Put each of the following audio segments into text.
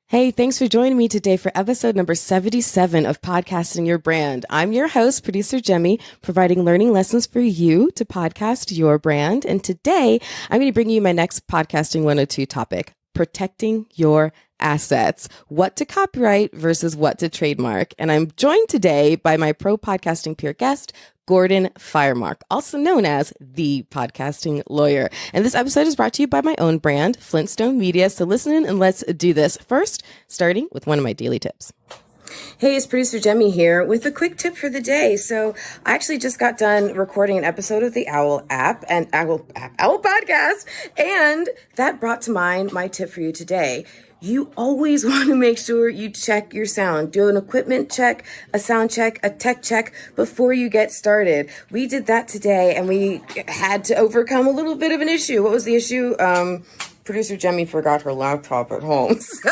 Hey, thanks for joining me today for episode number 77 of Podcasting Your Brand. I'm your host, producer Jemmy, providing learning lessons for you to podcast your brand. And today I'm going to bring you my next Podcasting 102 topic, protecting your assets, what to copyright versus what to trademark. And I'm joined today by my pro podcasting peer guest, Gordon Firemark, also known as the podcasting lawyer. And this episode is brought to you by my own brand, Flintstone Media. So listen in and let's do this. First, starting with one of my daily tips. Hey, it's producer Jemmy here with a quick tip for the day. So I actually just got done recording an episode of the Owl podcast, and that brought to mind my tip for you today. You always want to make sure you check your sound. Do an equipment check, a sound check, a tech check before you get started. We did that today and we had to overcome a little bit of an issue. What was the issue? Producer Jemmy forgot her laptop at home. So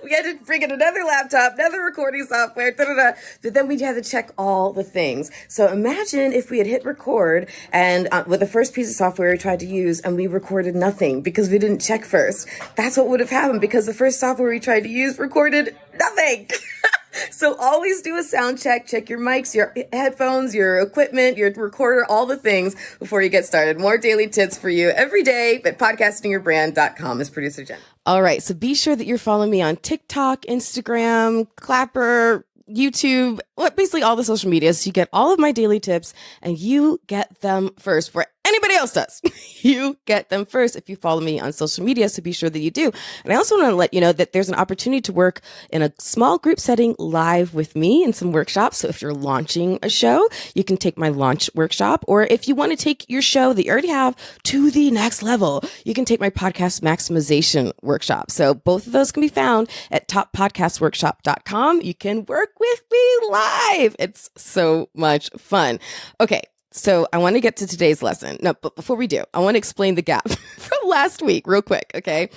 we had to bring in another laptop, another recording software, but then we had to check all the things. So imagine if we had hit record and with the first piece of software we tried to use and we recorded nothing because we didn't check first. That's what would have happened because the first software we tried to use recorded nothing. So always do a sound check, check your mics, your headphones, your equipment, your recorder, all the things before you get started. More daily tips for you every day at podcastingyourbrand.com is producer Jen. All right. So be sure that you're following me on TikTok, Instagram, Clapper, YouTube, basically all the social media. So you get all of my daily tips and you get them first before anybody else does. You get them first if you follow me on social media. So be sure that you do. And I also want to let you know that there's an opportunity to work in a small group setting live with me in some workshops. So if you're launching a show, you can take my launch workshop. Or if you want to take your show that you already have to the next level, you can take my podcast maximization workshop. So both of those can be found at toppodcastworkshop.com. You can work with me live. It's so much fun. Okay. So I want to get to today's lesson. No, but before we do, I want to explain the gap from last week real quick. Okay.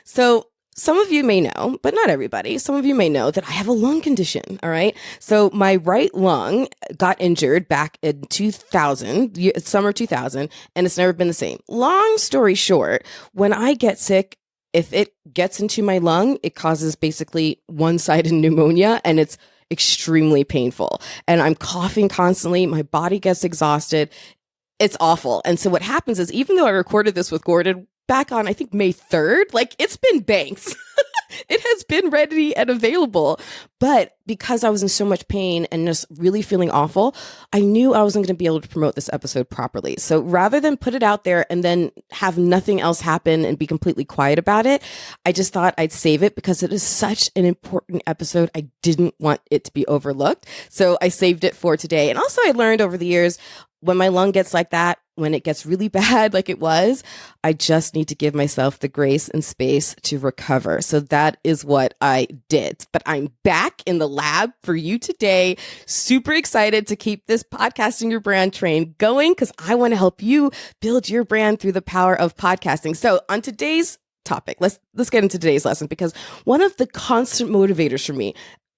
So some of you may know, but not everybody. Some of you may know that I have a lung condition. All right. So my right lung got injured back in 2000, summer 2000, and it's never been the same. Long story short, when I get sick, if it gets into my lung, it causes basically one-sided pneumonia, and it's extremely painful. And I'm coughing constantly. My body gets exhausted. It's awful. And so what happens is, even though I recorded this with Gordon back on, I think, May 3rd, like, it's been banked. It has been ready and available. But because I was in so much pain and just really feeling awful, I knew I wasn't going to be able to promote this episode properly. So rather than put it out there and then have nothing else happen and be completely quiet about it, I just thought I'd save it because it is such an important episode. I didn't want it to be overlooked. So I saved it for today. And also I learned over the years, when my lung gets like that, when it gets really bad like it was, I just need to give myself the grace and space to recover. So that is what I did. But I'm back in the lab for you today. Super excited to keep this podcasting your brand train going because I want to help you build your brand through the power of podcasting. So on today's topic, let's get into today's lesson, because one of the constant motivators for me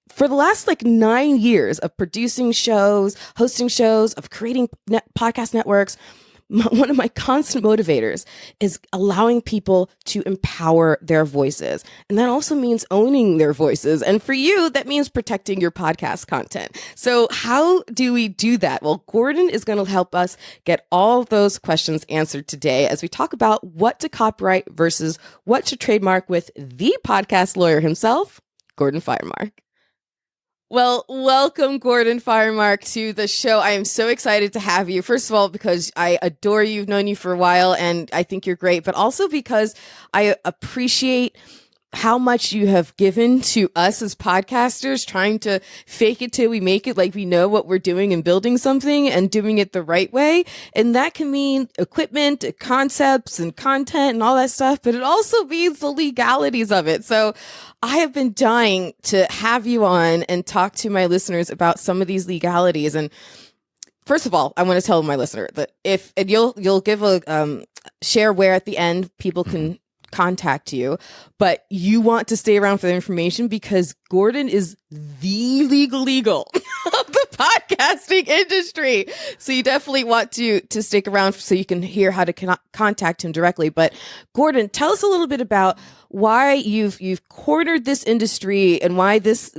for the last 9 years of producing shows, hosting shows, of creating podcast networks, one of my constant motivators is allowing people to empower their voices. And that also means owning their voices. And for you, that means protecting your podcast content. So how do we do that? Well, Gordon is going to help us get all of those questions answered today as we talk about what to copyright versus what to trademark with the podcast lawyer himself, Gordon Firemark. Well, welcome, Gordon Firemark, to the show. I am so excited to have you. First of all, because I adore you, I've known you for a while, and I think you're great, but also because I appreciate how much you have given to us as podcasters, trying to fake it till we make it, like we know what we're doing and building something and doing it the right way. And that can mean equipment, concepts, and content and all that stuff, but it also means the legalities of it. So I have been dying to have you on and talk to my listeners about some of these legalities. And first of all, I want to tell my listener that you'll give a share where at the end people can contact you, but you want to stay around for the information because Gordon is the legal of the podcasting industry. So you definitely want to stick around so you can hear how to contact him directly. But Gordon, tell us a little bit about why you've cornered this industry and why this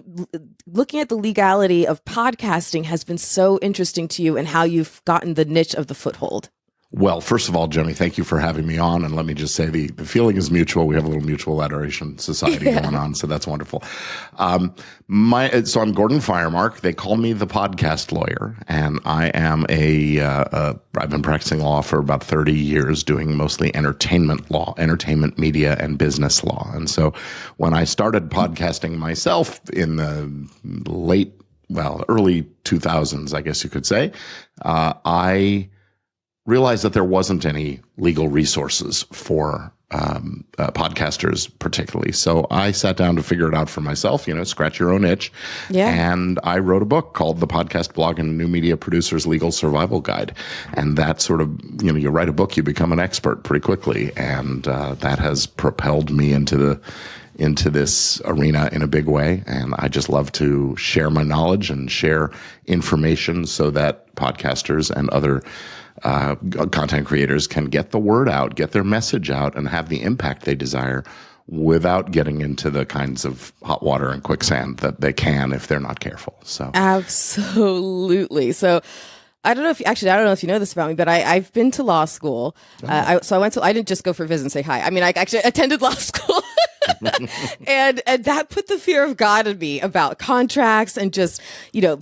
looking at the legality of podcasting has been so interesting to you and how you've gotten the niche of the foothold. Well, first of all, Jimmy, thank you for having me on. And let me just say the feeling is mutual. We have a little mutual adoration society going on. So that's wonderful. So I'm Gordon Firemark. They call me the podcast lawyer. And I am I've been practicing law for about 30 years, doing mostly entertainment law, entertainment media and business law. And so when I started podcasting myself in the early 2000s, I guess you could say, I realized that there wasn't any legal resources for podcasters particularly. So I sat down to figure it out for myself, scratch your own itch. Yeah. And I wrote a book called The Podcast Blog and New Media Producers Legal Survival Guide. And that sort of, you write a book, you become an expert pretty quickly. And that has propelled me into this arena in a big way. And I just love to share my knowledge and share information so that podcasters and other content creators can get the word out, get their message out, and have the impact they desire without getting into the kinds of hot water and quicksand that they can if they're not careful. So absolutely. So I don't know if you know this about me, but I've been to law school. I didn't just go for a visit and say hi. I mean, I actually attended law school. and that put the fear of God in me about contracts and just,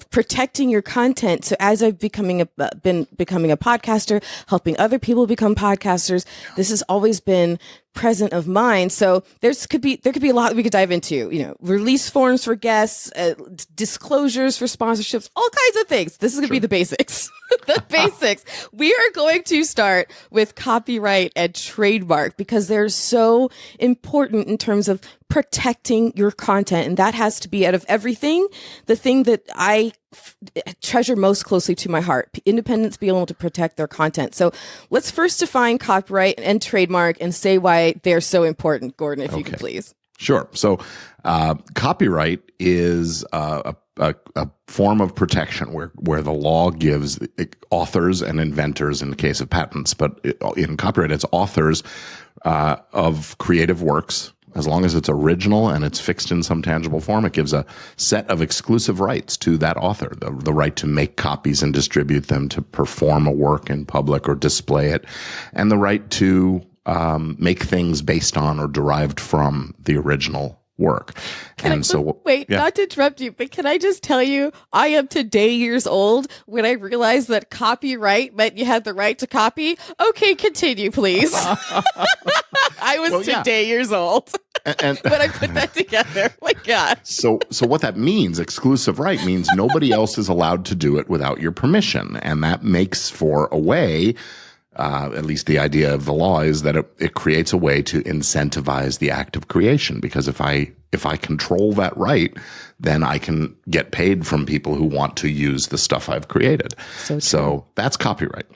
protecting your content. So as I've been becoming a podcaster, helping other people become podcasters, this has always been present of mind. So there could be a lot that we could dive into, release forms for guests, disclosures for sponsorships, all kinds of things. This is going to be the basics. The basics. We are going to start with copyright and trademark because they're so important in terms of protecting your content. And that has to be, out of everything, the thing that I treasure most closely to my heart. Independents being able to protect their content. So let's first define copyright and trademark and say why they're so important, Gordon, if you could please. Sure. So copyright is a form of protection where the law gives authors and inventors, in the case of patents, but in copyright, it's authors of creative works. As long as it's original and it's fixed in some tangible form, it gives a set of exclusive rights to that author, the right to make copies and distribute them, to perform a work in public or display it, and the right to make things based on or derived from the original work. Not to interrupt you, but can I just tell you, I am today years old when I realized that copyright meant you had the right to copy. Okay, continue, please. I was today years old when I put that together. Oh my gosh. So what that means, exclusive right, means nobody else is allowed to do it without your permission. And that makes for a way, at least the idea of the law is that it creates a way to incentivize the act of creation. Because if I control that right, then I can get paid from people who want to use the stuff I've created. So that's copyright.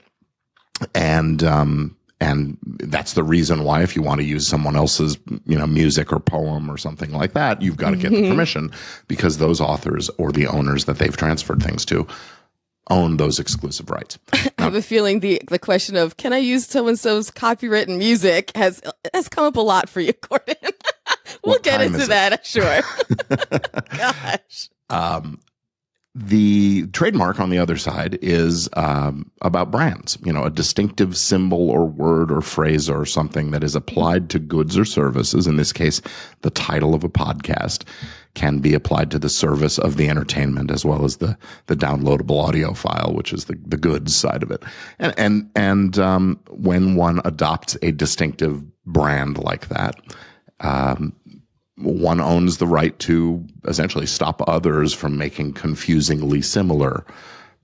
And that's the reason why, if you want to use someone else's, music or poem or something like that, you've got to get the permission, because those authors or the owners that they've transferred things to own those exclusive rights. I have a feeling the question of, can I use so-and-so's copywritten music has come up a lot for you, Gordon. We'll get into that, I'm sure. Gosh. The trademark, on the other side, is about brands. A distinctive symbol or word or phrase or something that is applied to goods or services. In this case, the title of a podcast can be applied to the service of the entertainment as well as the downloadable audio file, which is the goods side of it. And when one adopts a distinctive brand like that, one owns the right to essentially stop others from making confusingly similar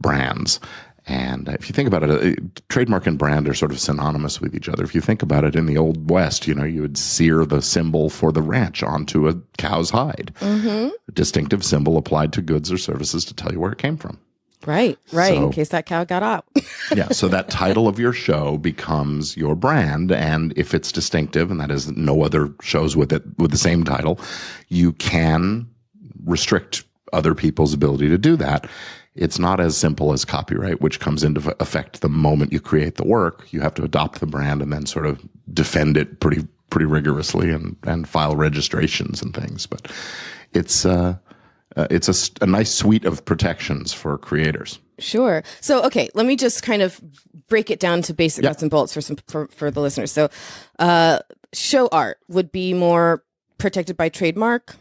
brands. And if you think about it, trademark and brand are sort of synonymous with each other. If you think about it, in the Old West, you would sear the symbol for the ranch onto a cow's hide. Mm-hmm. A distinctive symbol applied to goods or services to tell you where it came from. Right. In So, case that cow got out. yeah. So that title of your show becomes your brand. And if it's distinctive, and that is no other shows with it with the same title, you can restrict other people's ability to do that. It's not as simple as copyright, which comes into effect the moment you create the work. You have to adopt the brand and then sort of defend it pretty rigorously and file registrations and things. But it's a nice suite of protections for creators. Sure. So, okay, let me just kind of break it down to basic nuts and bolts for the listeners. So, show art would be more protected by trademark,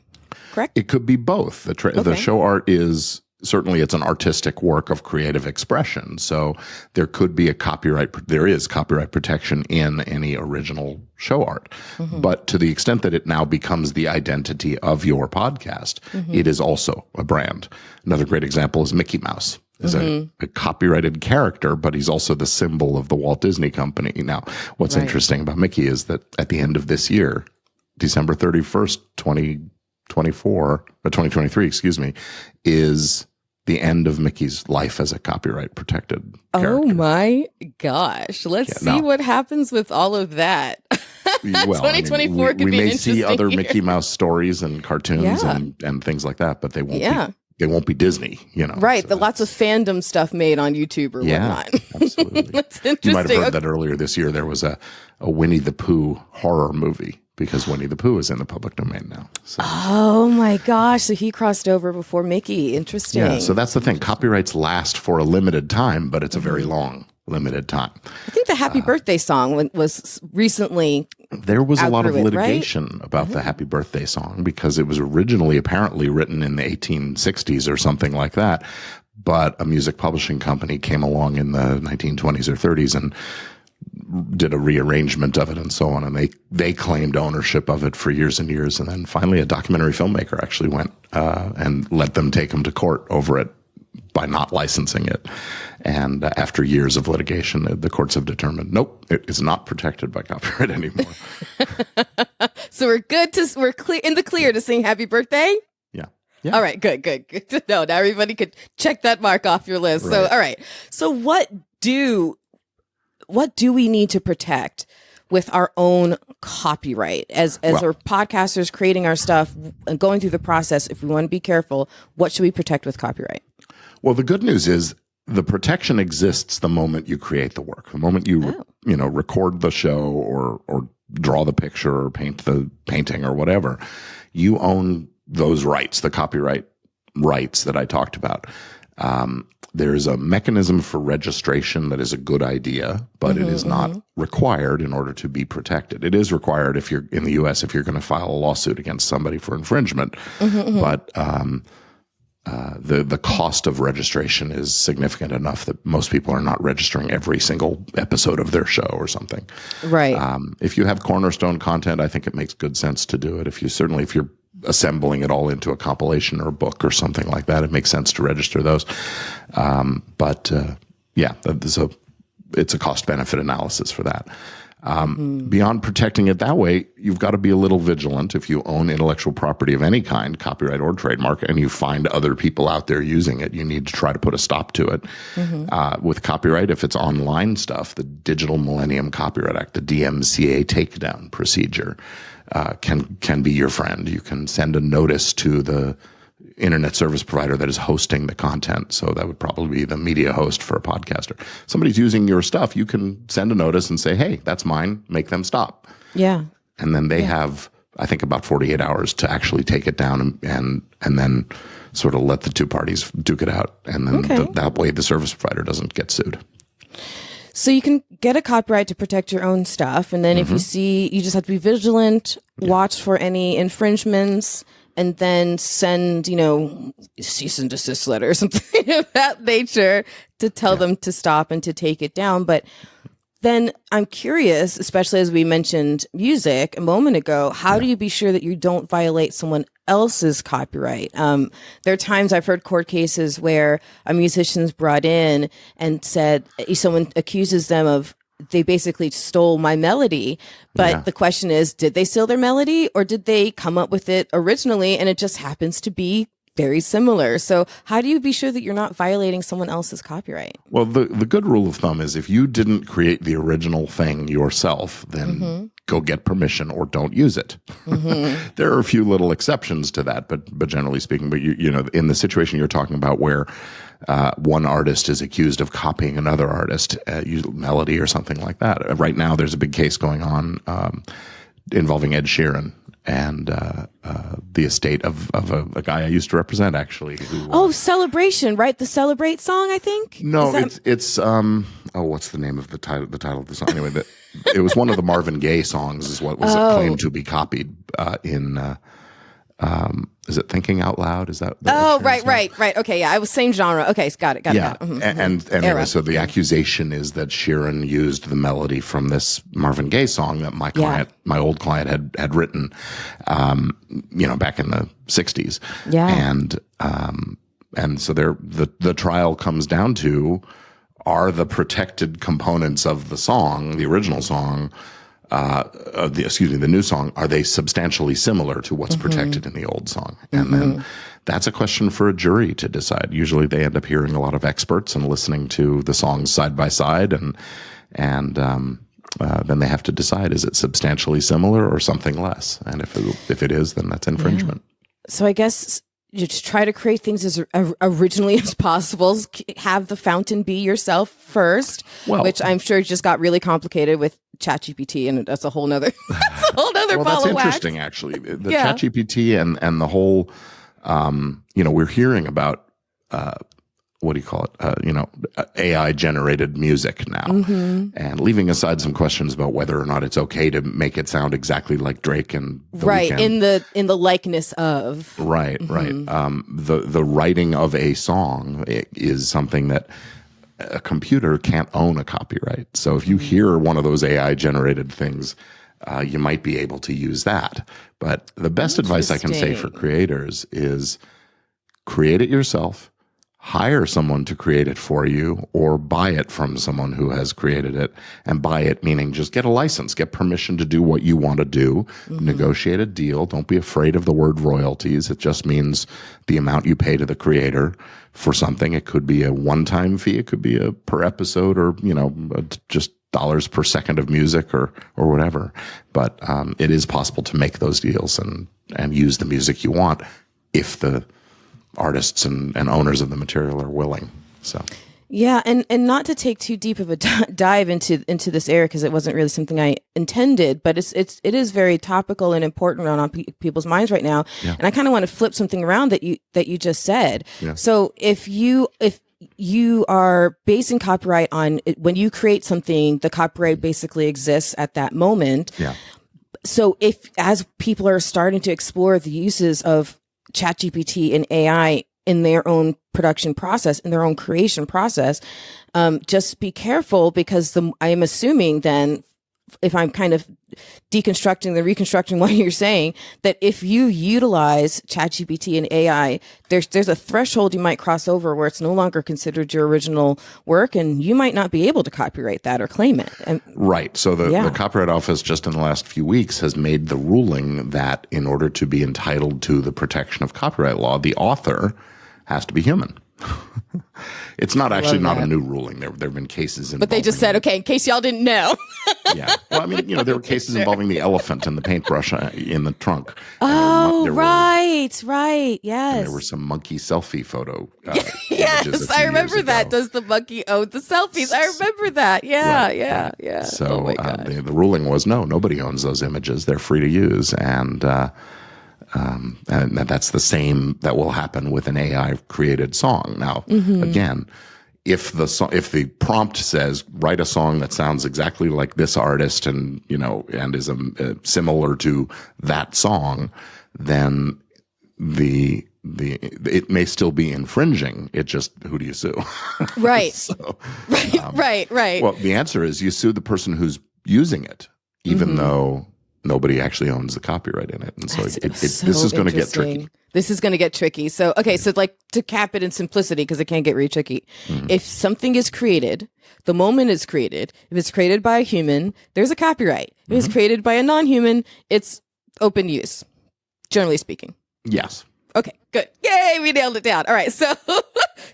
correct? It could be both. The show art is certainly it's an artistic work of creative expression. So there could be there is copyright protection in any original show art. Mm-hmm. But to the extent that it now becomes the identity of your podcast, it is also a brand. Another great example is Mickey Mouse. Is a copyrighted character, but he's also the symbol of the Walt Disney Company. Now, what's interesting about Mickey is that at the end of this year, December 31st, 2023, excuse me, is the end of Mickey's life as a copyright protected character. Oh my gosh. Let's see what happens with all of that. Well, 2024 could be we an may see other year. Mickey Mouse stories and cartoons and things like that, but they won't be Disney, Right. So lots of fandom stuff made on YouTube or whatnot. Absolutely. That's interesting. You might have heard that earlier this year there was a Winnie the Pooh horror movie because Winnie the Pooh is in the public domain now. So. Oh my gosh. So he crossed over before Mickey. Interesting. Yeah. So that's the thing. Copyrights last for a limited time, but it's a very long limited time. I think the Happy Birthday song was recently there was a lot of litigation about the Happy Birthday song because it was originally apparently written in the 1860s or something like that. But a music publishing company came along in the 1920s or 30s and did a rearrangement of it and so on. And they claimed ownership of it for years and years. And then finally a documentary filmmaker actually went and let them take him to court over it by not licensing it. And after years of litigation, the courts have determined, nope, it is not protected by copyright anymore. So we're in the clear to sing Happy Birthday? Yeah. All right, good to know. Now everybody could check that mark off your list. Right. So, all right. So what do we need to protect with our own copyright as our podcasters creating our stuff and going through the process? If we want to be careful, what should we protect with copyright? Well, the good news is the protection exists the moment you create the work. The moment you record the show or draw the picture or paint the painting or whatever, you own those rights, the copyright rights that I talked about. There's a mechanism for registration that is a good idea, but it is not required in order to be protected. It is required if you're in the U.S. if you're going to file a lawsuit against somebody for infringement, but the cost of registration is significant enough that most people are not registering every single episode of their show or something. Right. If you have cornerstone content, I think it makes good sense to do it. If you're assembling it all into a compilation or a book or something like that, it makes sense to register those. It's a cost benefit analysis for that. Beyond protecting it that way, you've got to be a little vigilant. If you own intellectual property of any kind, copyright or trademark, and you find other people out there using it, you need to try to put a stop to it. With copyright, if it's online stuff, the Digital Millennium Copyright Act, the DMCA takedown procedure, can be your friend. You can send a notice to the internet service provider that is hosting the content. So that would probably be the media host for a podcaster. Somebody's using your stuff, you can send a notice and say, hey, that's mine, make them stop. Yeah. And then they have, I think, about 48 hours to actually take it down and then sort of let the two parties duke it out. And then that way the service provider doesn't get sued. So you can get a copyright to protect your own stuff. And then if you see, you just have to be vigilant, watch for any infringements, and then send, cease and desist letter or something of that nature to tell them to stop and to take it down. But then I'm curious, especially as we mentioned music a moment ago, how do you be sure that you don't violate someone else's copyright? There are times I've heard court cases where a musician's brought in and said someone accuses them of they basically stole my melody. But the question is, did they steal their melody or did they come up with it originally and it just happens to be very similar. So how do you be sure that you're not violating someone else's copyright? Well, the good rule of thumb is if you didn't create the original thing yourself, then go get permission or don't use it. There are a few little exceptions to that, but generally speaking, but you know, in the situation you're talking about where one artist is accused of copying another artist, melody or something like that. Right now, there's a big case going on involving Ed Sheeran and the estate of a guy I used to represent, actually. Who, Celebration, right? The Celebrate song, I think. No, it's what's the name of the title of the song? Anyway, it was one of the Marvin Gaye songs, is what was claimed to be copied in. Is it Thinking Out Loud? Is that? Right. Okay, yeah, I was same genre. Okay, got it. Yeah, and anyway, so the accusation is that Sheeran used the melody from this Marvin Gaye song that my old client had written, back in the '60s. Yeah, and so the trial comes down to, are the protected components of the song, the original song, the new song, are they substantially similar to what's protected in the old song? And then that's a question for a jury to decide. Usually they end up hearing a lot of experts and listening to the songs side by side, and then they have to decide, is it substantially similar or something less? And if it is, then that's infringement. So I guess you just try to create things as originally as possible. Have the fountain be yourself first, which I'm sure just got really complicated with ChatGPT, and that's a whole nother ball of wax. That's interesting, actually. The ChatGPT and the whole, we're hearing about what do you call it? AI generated music now, and leaving aside some questions about whether or not it's okay to make it sound exactly like Drake and The Weeknd. in the likeness of right. The writing of a song is something that a computer can't own a copyright. So if you hear one of those AI generated things, you might be able to use that. But the best advice I can say for creators is create it yourself, hire someone to create it for you, or buy it from someone who has created it. And buy it meaning just get a license, get permission to do what you want to do, negotiate a deal. Don't be afraid of the word royalties. It just means the amount you pay to the creator for something. It could be a one-time fee. It could be a per episode, or, just dollars per second of music or whatever. But it is possible to make those deals and use the music you want if the artists and owners of the material are willing. So yeah, and not to take too deep of a dive into this area, because it wasn't really something I intended, but it is very topical and important on people's minds right now. Yeah. And I kind of want to flip something around that you just said. Yeah. So if you are basing copyright on when you create something, the copyright basically exists at that moment. Yeah. So as people are starting to explore the uses of ChatGPT and AI in their own production process, in their own creation process, just be careful, because I am assuming then, if I'm kind of reconstructing what you're saying, that if you utilize ChatGPT and AI, there's a threshold you might cross over where it's no longer considered your original work, and you might not be able to copyright that or claim it. Right. So the Copyright Office just in the last few weeks has made the ruling that in order to be entitled to the protection of copyright law, the author has to be human. It's not actually not a new ruling. There have been cases but they just said, okay, in case y'all didn't know. Yeah. Well, I mean, there were cases involving the elephant and the paintbrush in the trunk. Right. Yes. And there were some monkey selfie photo. Yes, I remember that. Does the monkey own the selfies? I remember that. Yeah. So the ruling was nobody owns those images. They're free to use. And that's the same that will happen with an AI created song. Now, again, if the prompt says write a song that sounds exactly like this artist and is similar to that song, then it may still be infringing. It just, who do you sue? Right. Right. Well, the answer is you sue the person who's using it, even though nobody actually owns the copyright in it. And so, this is going to get tricky. This is going to get tricky. So, okay. So like, to cap it in simplicity, because it can get really tricky. If something is created, the moment it's created, if it's created by a human, there's a copyright. If it's created by a non-human, it's open use, generally speaking. Yes. Okay, good. Yay, we nailed it down. All right. So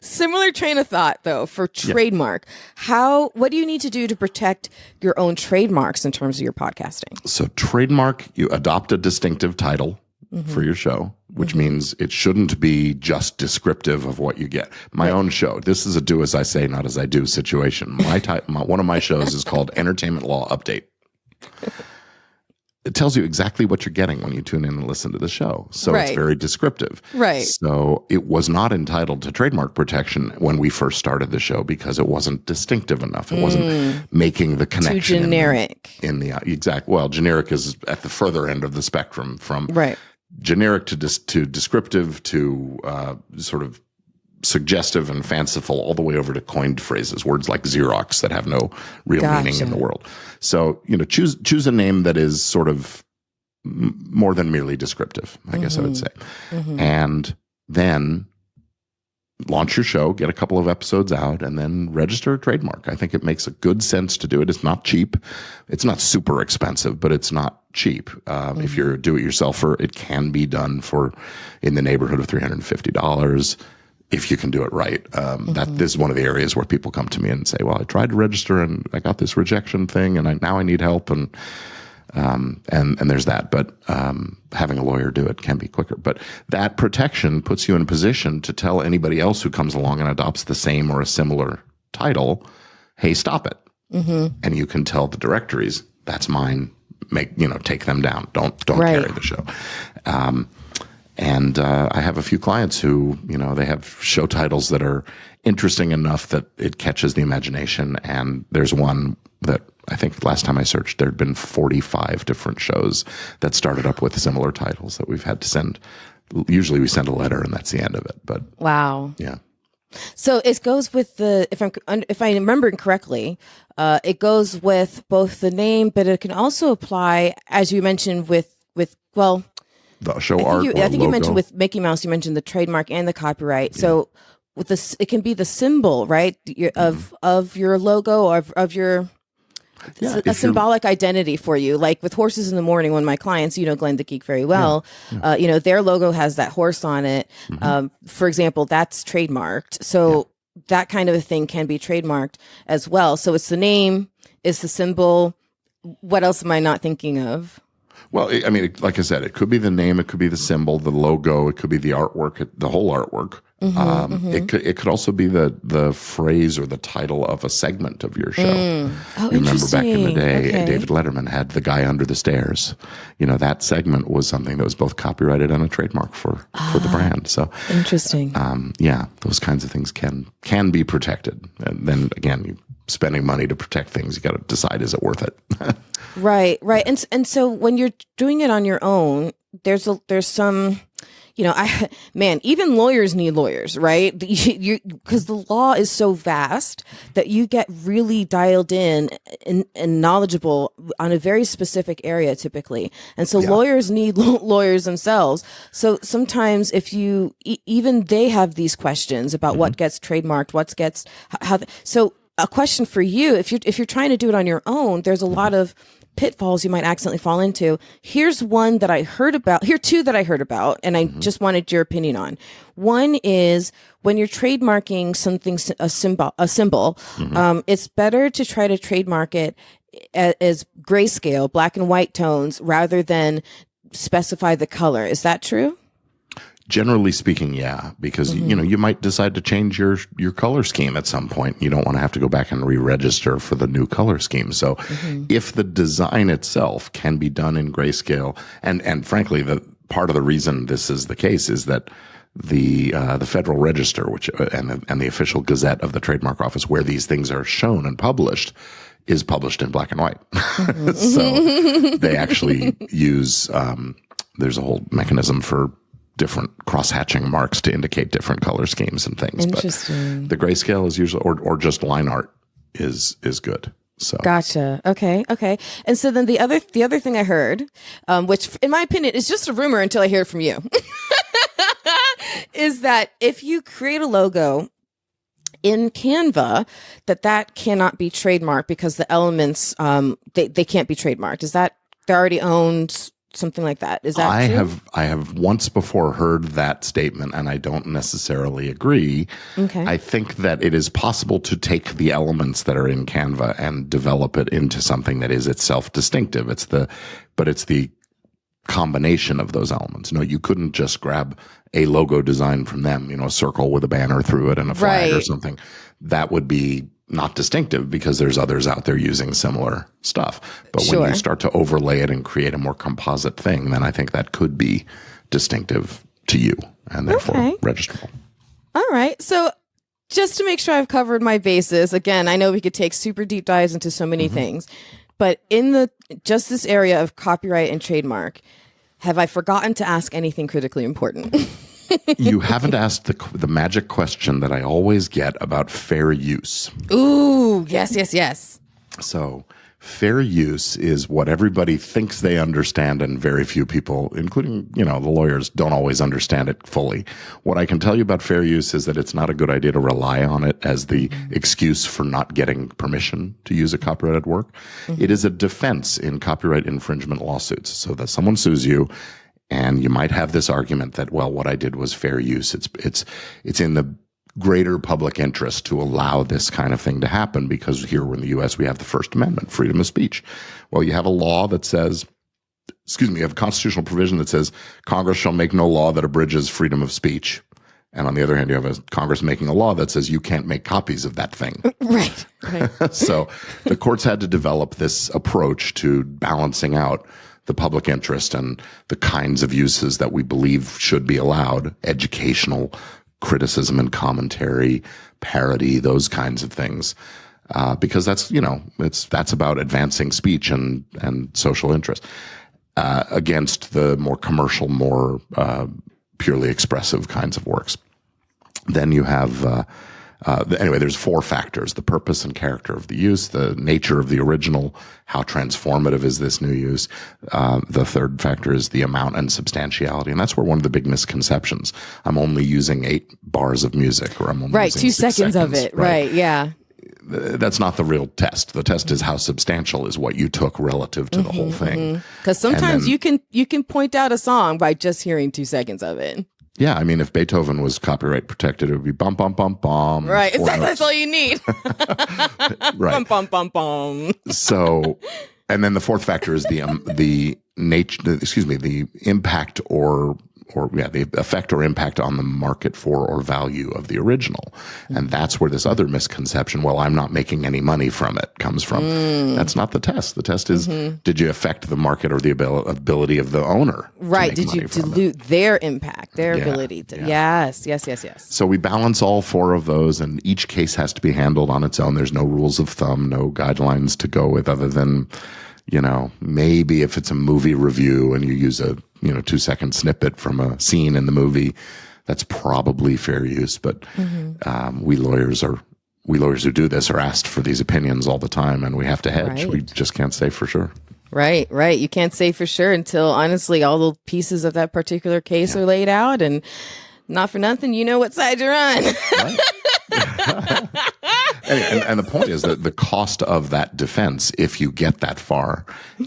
similar train of thought though for trademark. What do you need to do to protect your own trademarks in terms of your podcasting? So trademark, you adopt a distinctive title for your show, which means it shouldn't be just descriptive of what you get. My own show, this is a do as I say, not as I do situation. One of my shows is called Entertainment Law Update. It tells you exactly what you're getting when you tune in and listen to the show. So it's very descriptive. Right. So it was not entitled to trademark protection when we first started the show because it wasn't distinctive enough. It wasn't making the connection. Too generic. Well, generic is at the further end of the spectrum from generic to descriptive to sort of suggestive and fanciful, all the way over to coined phrases, words like Xerox that have no real meaning in the world. So, choose a name that is sort of more than merely descriptive, I guess I would say. And then launch your show, get a couple of episodes out, and then register a trademark. I think it makes a good sense to do it. It's not cheap. It's not super expensive, but it's not cheap. If you're a do-it-yourselfer, it can be done for in the neighborhood of $350. If you can do it right. That this is one of the areas where people come to me and say, well, I tried to register and I got this rejection thing and now I need help. And there's that, but having a lawyer do it can be quicker. But that protection puts you in a position to tell anybody else who comes along and adopts the same or a similar title, hey, stop it. And you can tell the directories, that's mine, take them down. Don't carry the show. And I have a few clients who, they have show titles that are interesting enough that it catches the imagination. And there's one that I think last time I searched, there'd been 45 different shows that started up with similar titles that we've had to send. Usually we send a letter and that's the end of it. But wow. Yeah. So it goes with if I remember correctly, it goes with both the name, but it can also apply, as you mentioned, with the show art. I think you mentioned with Mickey Mouse, you mentioned the trademark and the copyright. Yeah. So with this, it can be the symbol, right, of your logo or of your a symbolic identity for you. Like with Horses in the Morning, one of my clients, Glenn the Geek very well, their logo has that horse on it. For example, that's trademarked. So that kind of a thing can be trademarked as well. So it's the name, it's the symbol. What else am I not thinking of? Well, I mean, like I said, it could be the name, it could be the symbol, the logo, it could be the artwork, the whole artwork. It could also be the phrase or the title of a segment of your show. Oh, you remember back in the day, David Letterman had The Guy Under the Stairs. That segment was something that was both copyrighted and a trademark for the brand. So interesting. Those kinds of things can be protected. And then again, you spending money to protect things, you got to decide, is it worth it? Right. And so when you're doing it on your own, there's some, even lawyers need lawyers, right? Because the law is so vast that you get really dialed in and knowledgeable on a very specific area typically. And so lawyers need lawyers themselves. So sometimes if you, even they have these questions about what gets trademarked, so a question for you, if you're trying to do it on your own, there's a lot of pitfalls you might accidentally fall into. Here's one that I heard about. Here are two that I heard about, and I just wanted your opinion on. One is when you're trademarking something, a symbol, it's better to try to trademark it as grayscale, black and white tones, rather than specify the color. Is that true? Generally speaking, yeah, because you might decide to change your color scheme at some point. You don't want to have to go back and re-register for the new color scheme. So if the design itself can be done in grayscale, and frankly, the part of the reason this is the case is that the Federal Register, which and the official Gazette of the Trademark Office, where these things are shown and published, is published in black and white. So they actually use there's a whole mechanism for different cross-hatching marks to indicate different color schemes and things. Interesting. But the grayscale is usually, or just line art is good. So gotcha. Okay. And so then the other thing I heard, which in my opinion is just a rumor until I hear it from you, is that if you create a logo in Canva, that cannot be trademarked because the elements they can't be trademarked. Is that they're already owned? something like that. Is that true? I have once before heard that statement, and I don't necessarily agree. Okay. I think that it is possible to take the elements that are in Canva and develop it into something that is itself distinctive. It's the combination of those elements. No, you couldn't just grab a logo design from them, a circle with a banner through it and a flag or something. That would be not distinctive because there's others out there using similar stuff. But when you start to overlay it and create a more composite thing, then I think that could be distinctive to you and therefore registrable. All right. So just to make sure I've covered my bases, again, I know we could take super deep dives into so many things, but in this area of copyright and trademark, have I forgotten to ask anything critically important? You haven't asked the magic question that I always get about fair use. Ooh, yes. So fair use is what everybody thinks they understand, and very few people, including, the lawyers, don't always understand it fully. What I can tell you about fair use is that it's not a good idea to rely on it as the excuse for not getting permission to use a copyrighted work. It is a defense in copyright infringement lawsuits. So that someone sues you, and you might have this argument that, well, what I did was fair use. It's in the greater public interest to allow this kind of thing to happen because here in the U.S. we have the First Amendment, freedom of speech. Well, you have a law that says, you have a constitutional provision that says Congress shall make no law that abridges freedom of speech. And on the other hand, you have a Congress making a law that says you can't make copies of that thing. Right. So the courts had to develop this approach to balancing out the public interest and the kinds of uses that we believe should be allowed, educational, criticism and commentary, parody, those kinds of things, because that's that's about advancing speech and social interest against the more commercial, more purely expressive kinds of works. Then you have anyway, there's 4 factors: the purpose and character of the use, the nature of the original, how transformative is this new use. The third factor is the amount and substantiality. And that's where one of the big misconceptions. I'm only using 8 bars of music, or I'm only using 2 seconds of it. Right. Yeah. That's not the real test. The test is how substantial is what you took relative to the whole thing. Because sometimes you can point out a song by just hearing 2 seconds of it. Yeah, I mean, if Beethoven was copyright protected, it would be bum, bum, bum, bum. Right, exactly. That's all you need. Right. Bum, bum, bum, bum. So, and then the fourth factor is the impact the effect or impact on the market for or value of the original. And that's where this other misconception, well, I'm not making any money from it, comes from. That's not the test. The test is, did you affect the market or the ability of the owner? Right. Did you dilute their impact, their ability to? Yeah. Yes. So we balance all 4 of those, and each case has to be handled on its own. There's no rules of thumb, no guidelines to go with other than, maybe if it's a movie review and you use a 2-second snippet from a scene in the movie, that's probably fair use. But we lawyers who do this are asked for these opinions all the time, and we have to hedge. Right. We just can't say for sure. Right. You can't say for sure until honestly all the pieces of that particular case are laid out, and not for nothing, you know what side you're on. Right. And the point is that the cost of that defense, if you get that far,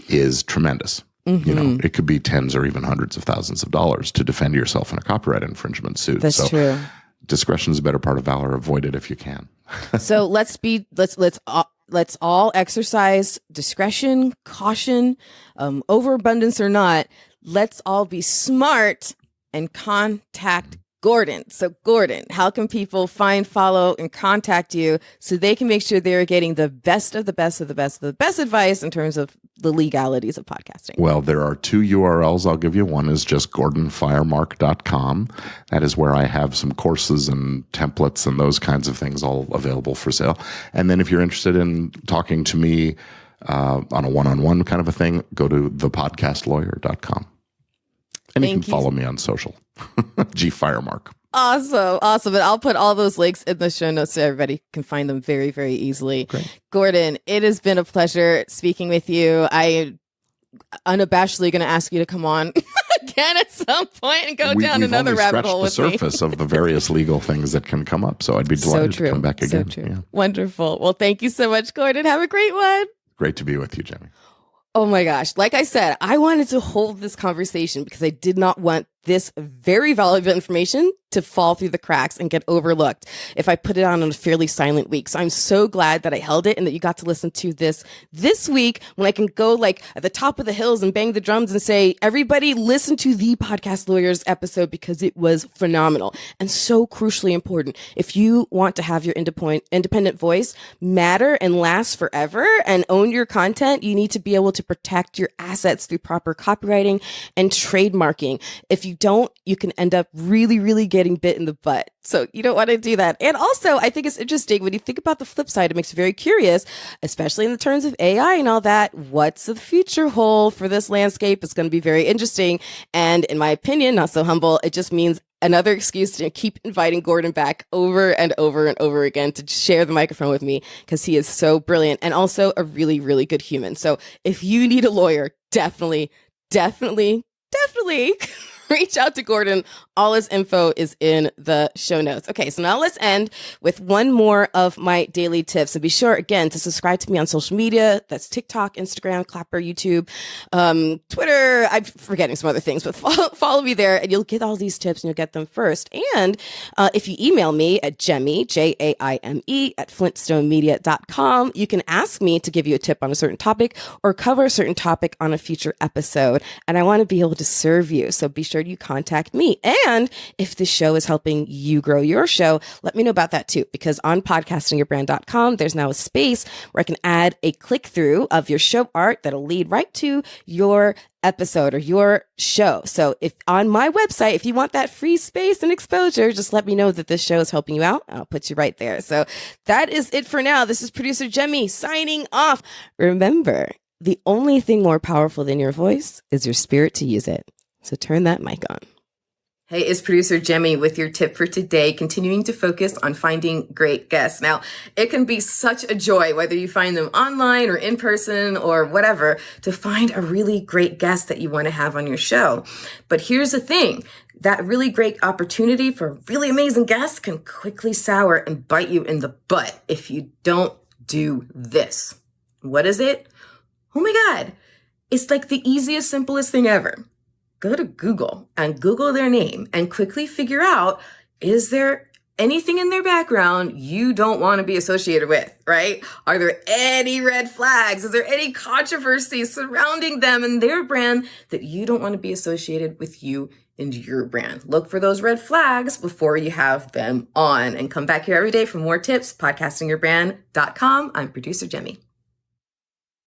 is tremendous. It could be tens or even hundreds of thousands of dollars to defend yourself in a copyright infringement suit. That's true. Discretion is a better part of valor. Avoid it if you can. So let's all exercise discretion, caution, overabundance or not. Let's all be smart and contact Gordon. So Gordon, how can people find, follow, and contact you so they can make sure they're getting the best of the best of the best of the best advice in terms of the legalities of podcasting? Well, there are 2 URLs I'll give you. One is just gordonfiremark.com. That is where I have some courses and templates and those kinds of things all available for sale. And then if you're interested in talking to me on a one-on-one kind of a thing, go to thepodcastlawyer.com. And you can follow me on social. Firemark. Awesome. And I'll put all those links in the show notes so everybody can find them very, very easily. Great. Gordon, it has been a pleasure speaking with you. I unabashedly going to ask you to come on again at some point and go down another rabbit hole with me. We've the surface of the various legal things that can come up. So I'd be delighted to come back again. So true. Yeah. Wonderful. Well, thank you so much, Gordon. Have a great one. Great to be with you, Jenny. Oh my gosh. Like I said, I wanted to hold this conversation because I did not want this very valuable information to fall through the cracks and get overlooked if I put it on a fairly silent week. So I'm so glad that I held it and that you got to listen to this week when I can go like at the top of the hills and bang the drums and say, everybody listen to the Podcast Lawyers episode because it was phenomenal and so crucially important. If you want to have your independent voice matter and last forever and own your content, you need to be able to protect your assets through proper copywriting and trademarking. If you don't, you can end up really, really getting bit in the butt. So you don't want to do that. And also, I think it's interesting when you think about the flip side, it makes you very curious, especially in the terms of AI and all that. What's the future hold for this landscape? It's going to be very interesting. And in my opinion, not so humble, it just means another excuse to keep inviting Gordon back over and over and over again to share the microphone with me because he is so brilliant and also a really, really good human. So if you need a lawyer, definitely reach out to Gordon. All his info is in the show notes. Okay, so now let's end with one more of my daily tips. And be sure, again, to subscribe to me on social media. That's TikTok, Instagram, Clapper, YouTube, Twitter. I'm forgetting some other things, but follow me there and you'll get all these tips and you'll get them first. And if you email me at Jaime, Jaime, at flintstonemedia.com, you can ask me to give you a tip on a certain topic or cover a certain topic on a future episode. And I want to be able to serve you. So be sure you contact me. And if this show is helping you grow your show, let me know about that too, because on podcastingyourbrand.com, there's now a space where I can add a click through of your show art that'll lead right to your episode or your show. So if on my website, if you want that free space and exposure, just let me know that this show is helping you out. I'll put you right there. So that is it for now. This is producer Jaime signing off. Remember, the only thing more powerful than your voice is your spirit to use it. So turn that mic on. Hey, it's producer Jaime with your tip for today, continuing to focus on finding great guests. Now, it can be such a joy, whether you find them online or in person or whatever, to find a really great guest that you want to have on your show. But here's the thing, that really great opportunity for a really amazing guest can quickly sour and bite you in the butt if you don't do this. What is it? Oh my God, it's like the easiest, simplest thing ever. Go to Google and Google their name and quickly figure out, is there anything in their background you don't want to be associated with, right? Are there any red flags? Is there any controversy surrounding them and their brand that you don't want to be associated with you and your brand? Look for those red flags before you have them on and come back here every day for more tips. Podcastingyourbrand.com. I'm producer Jaime.